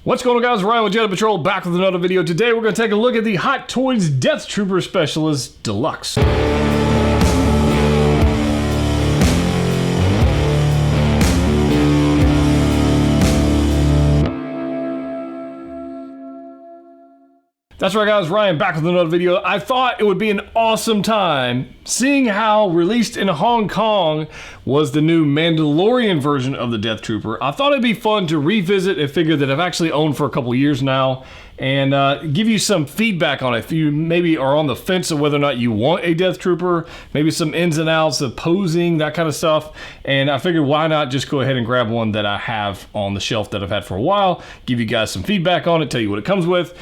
What's going on, guys? Ryan with Jedha Patrol, back with another video. Today we're going to take a look at the Hot Toys Deathtrooper Specialist Deluxe. That's right, guys, Ryan back with another video. I thought it would be an awesome time seeing how released in Hong Kong was the new Mandalorian version of the Deathtrooper. I thought it'd be fun to revisit a figure that I've actually owned for a couple years now and give you some feedback on it. If you maybe are on the fence of whether or not you want a Deathtrooper, maybe some ins and outs of posing, that kind of stuff. And I figured why not just go ahead and grab one that I have on the shelf that I've had for a while, give you guys some feedback on it, tell you what it comes with,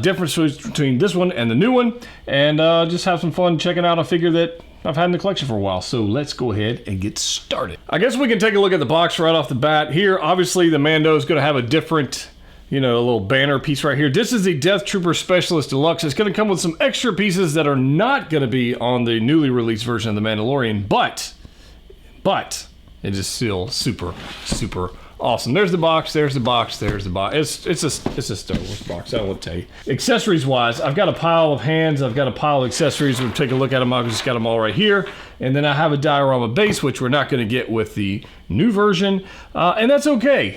differences between this one and the new one, and just have some fun checking out a figure that I've had in the collection for a while. So let's go ahead and get started. I guess we can take a look at the box right off the bat. Here, obviously, the Mando is going to have a different, a little banner piece right here. This is the Deathtrooper Specialist Deluxe. It's going to come with some extra pieces that are not going to be on the newly released version of the Mandalorian, but it is still super, super awesome. There's the box, there's the box, there's the box. It's a Star Wars box, I don't want to tell you. Accessories wise, I've got a pile of hands, I've got a pile of accessories. We'll take a look at them. I've just got them all right here. And then I have a diorama base, which we're not going to get with the new version. And that's okay.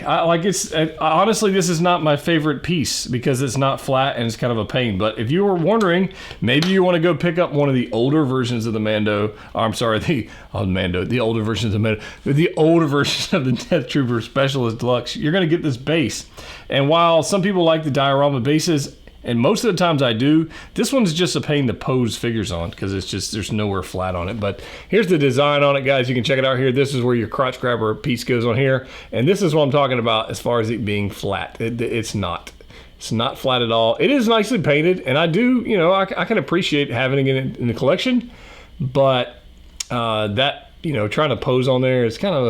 Honestly, this is not my favorite piece because it's not flat and it's kind of a pain. But if you were wondering, maybe you want to go pick up one of the older versions of the Mando. The older versions of the Mando. The older version of the Deathtrooper Specialist Deluxe. You're going to get this base. And while some people like the diorama bases, and most of the times I do, this one's just a pain to pose figures on because it's just, there's nowhere flat on it. But here's the design on it, guys. You can check it out here. This is where your crotch grabber piece goes on here. And this is what I'm talking about as far as it being flat. It's not. It's not flat at all. It is nicely painted, and I do, I can appreciate having it in the collection. But trying to pose on there, it's kind of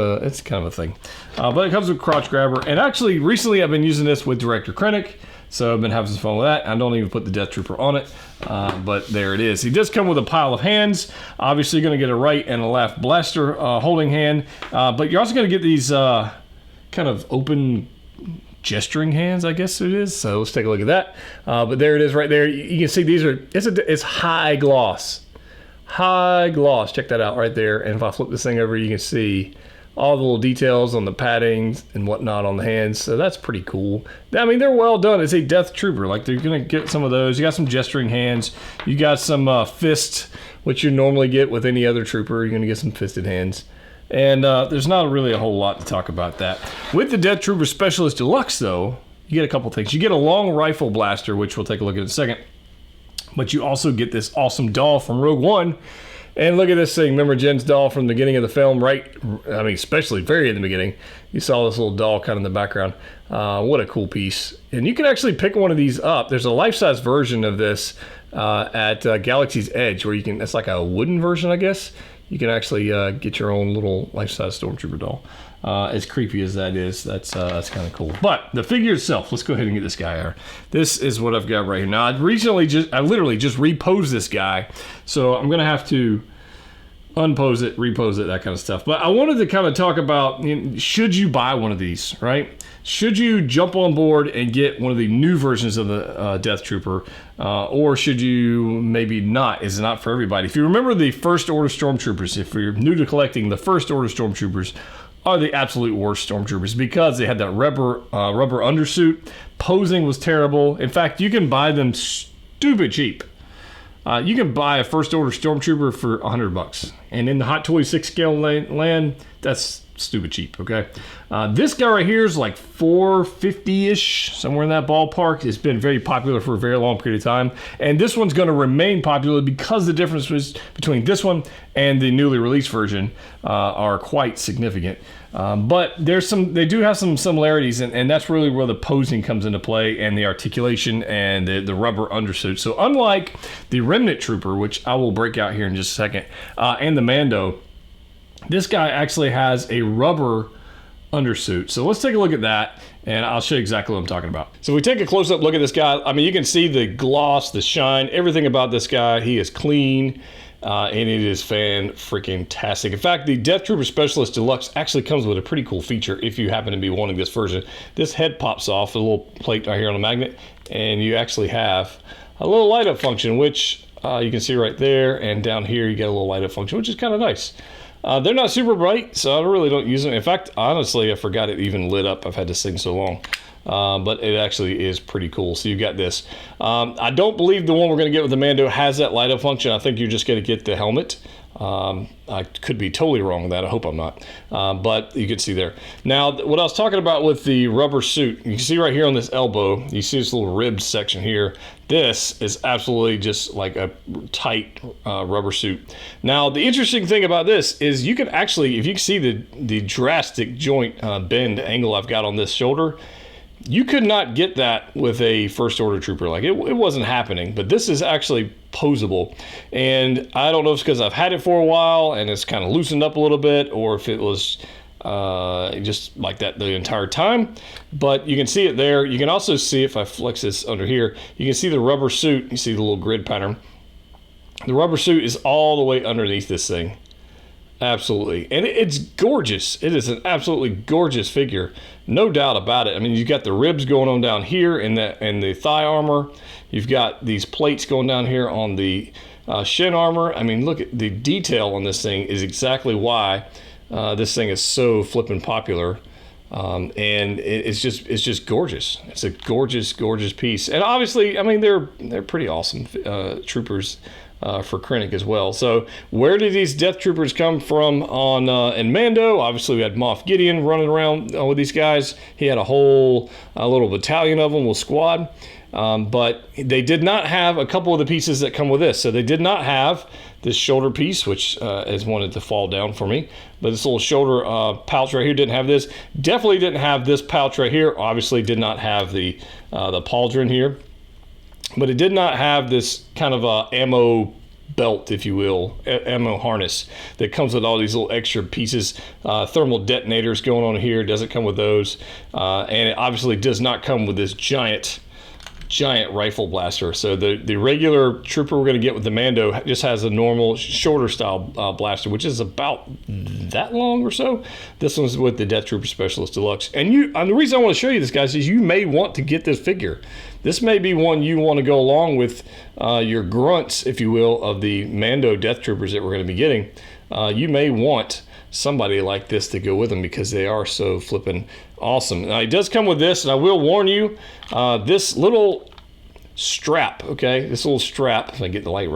a thing. But it comes with crotch grabber. And actually, recently I've been using this with Director Krennic. So I've been having some fun with that. I don't even put the Deathtrooper on it, but there it is. He does come with a pile of hands. Obviously, you're going to get a right and a left blaster holding hand, but you're also going to get these kind of open gesturing hands, I guess it is. So let's take a look at that. But there it is right there. You can see these are, it's high gloss. High gloss. Check that out right there. And if I flip this thing over, you can see all the little details on the padding and whatnot on the hands. So that's pretty cool. I mean, they're well done. It's a Deathtrooper. Like, they're going to get some of those. You got some gesturing hands. You got some fist, which you normally get with any other trooper. You're going to get some fisted hands. And there's not really a whole lot to talk about that. With the Deathtrooper Specialist Deluxe, though, you get a couple things. You get a long rifle blaster, which we'll take a look at in a second. But you also get this awesome doll from Rogue One. And look at this thing. Remember Jen's doll from the beginning of the film, right? I mean, especially very in the beginning. You saw this little doll kind of in the background. What a cool piece. And you can actually pick one of these up. There's a life-size version of this at Galaxy's Edge where you can, it's like a wooden version, I guess. You can actually get your own little life-size Stormtrooper doll. As creepy as that is, that's kind of cool. But the figure itself, let's go ahead and get this guy here. This is what I've got right here. Now, I literally just reposed this guy, so I'm gonna have to unpose it, repose it, that kind of stuff. But I wanted to kind of talk about, should you buy one of these, right? Should you jump on board and get one of the new versions of the Deathtrooper, or should you maybe not? Is it not for everybody? If you remember the First Order Stormtroopers, if you're new to collecting, the First Order Stormtroopers are the absolute worst Stormtroopers because they had that rubber undersuit. Posing was terrible. In fact, you can buy them stupid cheap. You can buy a First Order Stormtrooper for $100, and in the Hot Toys 6 scale land, that's stupid cheap. Okay, this guy right here is like $450-ish, somewhere in that ballpark. It's been very popular for a very long period of time, and this one's going to remain popular because the differences between this one and the newly released version are quite significant. But they do have some similarities, and that's really where the posing comes into play, and the articulation and the rubber undersuit. So unlike the Remnant Trooper, which I will break out here in just a second, and the Mando, this guy actually has a rubber undersuit. So let's take a look at that, and I'll show you exactly what I'm talking about. So if we take a close-up look at this guy, I mean, you can see the gloss, the shine, everything about this guy. He is clean. and it is fan-freaking-tastic. In fact, the Deathtrooper Specialist Deluxe actually comes with a pretty cool feature if you happen to be wanting this version. This head pops off, a little plate right here on the magnet, and you actually have a little light-up function, which you can see right there, and down here you get a little light-up function, which is kind of nice. They're not super bright, so I really don't use them. In fact, honestly, I forgot it even lit up. I've had this thing so long. But it actually is pretty cool. So you've got this. I don't believe the one we're going to get with the Mando has that light up function. I think you're just going to get the helmet. I could be totally wrong with that. I hope I'm not. But you can see there. Now, what I was talking about with the rubber suit, you can see right here on this elbow, you see this little ribbed section here. This is absolutely just like a tight rubber suit. Now, the interesting thing about this is you can actually, if you can see the drastic joint bend angle I've got on this shoulder, you could not get that with a First Order Trooper. Like, it wasn't happening, but this is actually posable. And I don't know if it's because I've had it for a while and it's kind of loosened up a little bit, or if it was just like that the entire time. But you can see it there. You can also see, if I flex this under here, you can see the rubber suit. You see the little grid pattern. The rubber suit is all the way underneath this thing. Absolutely. And it's gorgeous. It is an absolutely gorgeous figure. No doubt about it. I mean, you've got the ribs going on down here in the thigh armor. You've got these plates going down here on the shin armor. I mean, look at the detail on this thing is exactly why this thing is so flippin' popular. And it's just gorgeous. It's a gorgeous, gorgeous piece. And obviously, I mean, they're pretty awesome troopers. For Krennic as well. So where did these Death Troopers come from in Mando? Obviously we had Moff Gideon running around with these guys. He had a whole little battalion of them with squad. But they did not have a couple of the pieces that come with this. So they did not have this shoulder piece, which has wanted to fall down for me. But this little shoulder pouch right here didn't have this. Definitely didn't have this pouch right here. Obviously did not have the pauldron here. But it did not have this kind of ammo belt, if you will, ammo harness that comes with all these little extra pieces. Thermal detonators going on here. It doesn't come with those. And it obviously does not come with this giant rifle blaster. So the regular trooper we're going to get with the Mando just has a normal shorter style blaster, which is about that long or so. This one's with the Death Trooper Specialist Deluxe. And the reason I want to show you this, guys, is you may want to get this figure. This may be one you want to go along with your grunts, if you will, of the Mando Death Troopers that we're going to be getting. You may want somebody like this to go with them because they are so flippin' awesome. Now, it does come with this, and I will warn you, this little strap, okay, this little strap, if I get the light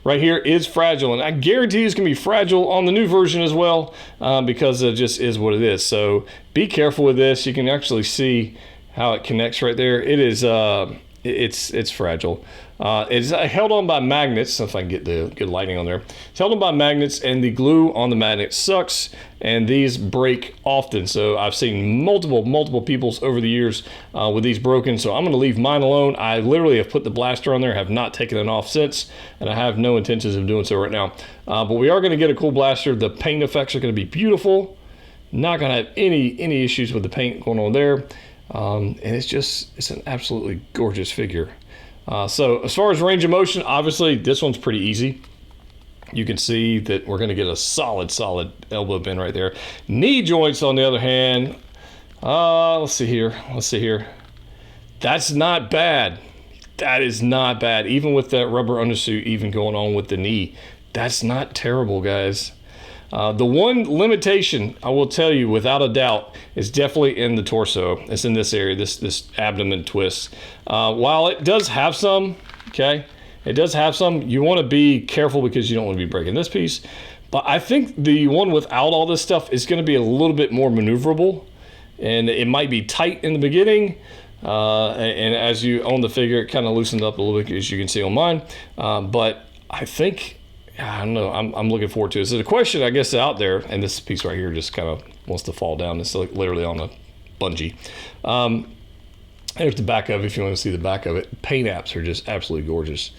right here, is fragile, and I guarantee it's going to be fragile on the new version as well, because it just is what it is. So be careful with this. You can actually see how it connects right there. It is it's fragile. It's held on by magnets. If I can get the good lighting on there, it's held on by magnets, and the glue on the magnet sucks, and these break often. So I've seen multiple people's over the years with these broken. So I'm going to leave mine alone. I literally have put the blaster on there, have not taken it off since, and I have no intentions of doing so right now. But we are going to get a cool blaster. The paint effects are going to be beautiful. Not going to have any issues with the paint going on there. And it's an absolutely gorgeous figure. So as far as range of motion, obviously this one's pretty easy. You can see that we're going to get a solid elbow bend right there. Knee joints, on the other hand, let's see here. That's not bad. That is not bad. Even with that rubber undersuit, even going on with the knee, that's not terrible, guys. The one limitation I will tell you without a doubt is definitely in the torso. It's in this area, this abdomen twist. While it does have some, okay, it does have some, you want to be careful because you don't want to be breaking this piece. But I think the one without all this stuff is going to be a little bit more maneuverable, and it might be tight in the beginning. And as you own the figure, it kind of loosened up a little bit, as you can see on mine. But I think, I don't know, I'm looking forward to it. So the question, I guess, out there, and this piece right here just kind of wants to fall down. It's like literally on a bungee. There's the back of it, if you want to see the back of it. Paint apps are just absolutely gorgeous.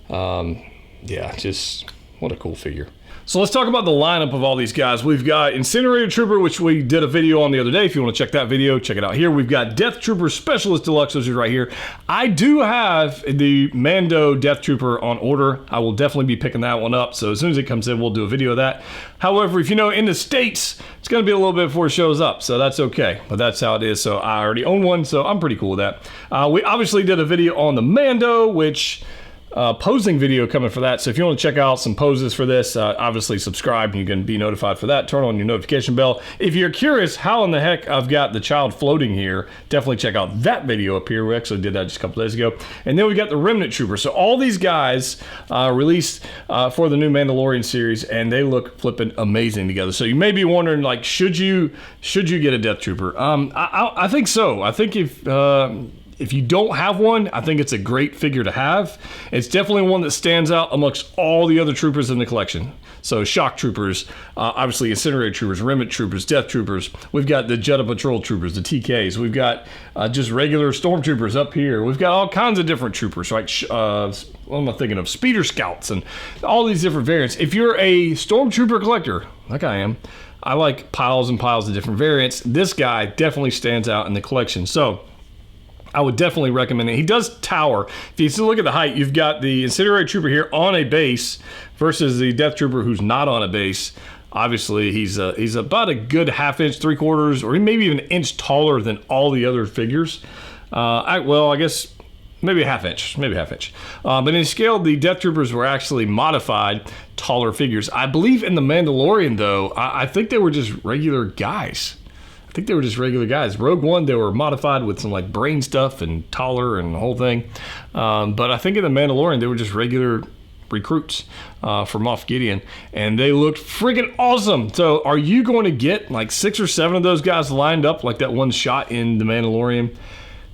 Yeah, just What a cool figure. So let's talk about the lineup of all these guys. We've got Incinerator Trooper, which we did a video on the other day. If you want to check that video, check it out here. We've got Death Trooper Specialist Deluxe, which is right here. I do have the Mando Death Trooper on order. I will definitely be picking that one up. So as soon as it comes in, we'll do a video of that. However, if you know, in the States, it's going to be a little bit before it shows up. So that's okay. But that's how it is. So I already own one, so I'm pretty cool with that. We obviously did a video on the Mando, which... posing video coming for that. So if you want to check out some poses for this, obviously subscribe and you can be notified for that. Turn on your notification bell. If you're curious how in the heck I've got the child floating here, definitely check out that video up here. We actually did that just a couple days ago. And then we got the Remnant Trooper. So all these guys released for the new Mandalorian series, and they look flipping amazing together. So you may be wondering, like, should you get a Death Trooper? I think so. I think if you don't have one, I think it's a great figure to have. It's definitely one that stands out amongst all the other troopers in the collection. So Shock Troopers, obviously Incinerator Troopers, Remnant Troopers, Death Troopers. We've got the Jedha Patrol Troopers, the TKs. We've got just regular Stormtroopers up here. We've got all kinds of different troopers, right? What am I thinking of? Speeder Scouts and all these different variants. If you're a Stormtrooper collector, like I am, I like piles and piles of different variants. This guy definitely stands out in the collection. So I would definitely recommend it. He does tower. If you look at the height, you've got the Incinerator Trooper here on a base versus the Death Trooper who's not on a base. Obviously, he's about a good 1/2 inch, 3/4, or maybe even an inch taller than all the other figures. I guess maybe a 1/2 inch, But in scale, the Death Troopers were actually modified, taller figures. I believe in the Mandalorian, though, I think they were just regular guys. Rogue One, they were modified with some like brain stuff and taller and the whole thing. But I think in the Mandalorian, they were just regular recruits from Moff Gideon, and they looked freaking awesome. So are you going to get like 6 or 7 of those guys lined up like that one shot in the Mandalorian?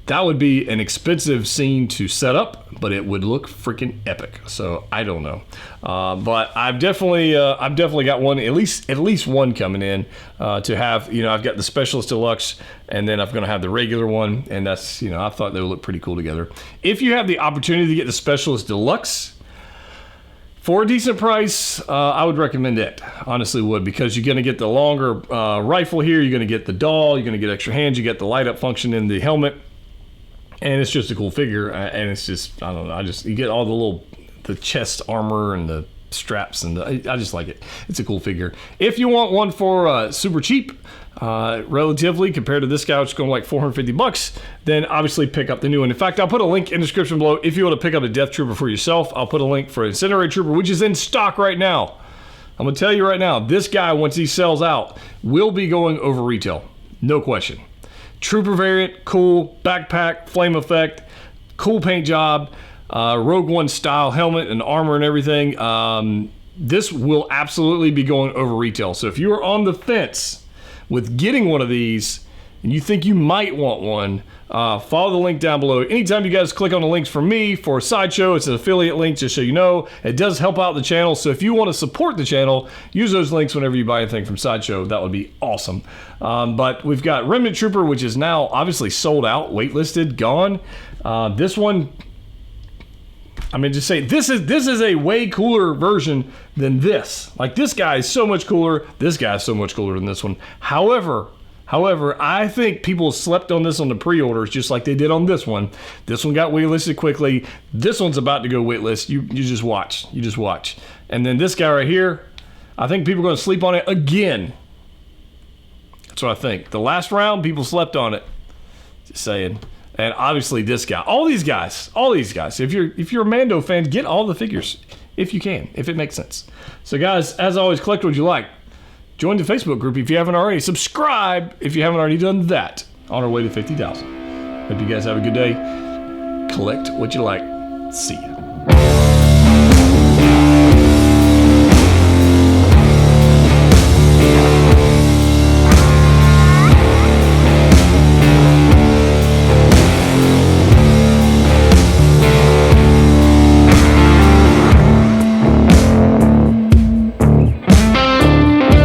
That would be an expensive scene to set up, but it would look freaking epic. So I don't know, but I've definitely got one, at least one coming in to have. You know, I've got the Specialist Deluxe, and then I'm going to have the regular one, and that's, you know, I thought they would look pretty cool together. If you have the opportunity to get the Specialist Deluxe for a decent price, I would recommend it. Honestly would, because you're going to get the longer rifle here. You're going to get the doll. You're going to get extra hands. You get the light up function in the helmet. And it's just a cool figure, and it's just, I don't know, you get all the chest armor and the straps, and I just like it. It's a cool figure. If you want one for super cheap, relatively, compared to this guy, which is going like $450, then obviously pick up the new one. In fact, I'll put a link in the description below if you want to pick up a Death Trooper for yourself. I'll put a link for Incinerator Trooper, which is in stock right now. I'm going to tell you right now, this guy, once he sells out, will be going over retail. No question. Trooper variant, cool, backpack, flame effect, cool paint job, Rogue One style helmet and armor and everything. This will absolutely be going over retail. So if you are on the fence with getting one of these and you think you might want one, follow the link down below. Anytime you guys click on the links from me for Sideshow, it's an affiliate link, just so you know. It does help out the channel, so if you want to support the channel, use those links whenever you buy anything from Sideshow. That would be awesome. But we've got Remnant Trooper, which is now obviously sold out, waitlisted, gone. This one, I mean, just say this is a way cooler version than this. Like, this guy is so much cooler. This guy is so much cooler than this one. However, I think people slept on this on the pre-orders just like they did on this one. This one got waitlisted quickly. This one's about to go waitlist. You just watch. You just watch. And then this guy right here, I think people are going to sleep on it again. That's what I think. The last round, people slept on it. Just saying. And obviously this guy. All these guys. If you're a Mando fan, get all the figures if you can, if it makes sense. So guys, as always, collect what you like. Join the Facebook group if you haven't already. Subscribe if you haven't already done that. On our way to 50,000. Hope you guys have a good day. Collect what you like. See ya.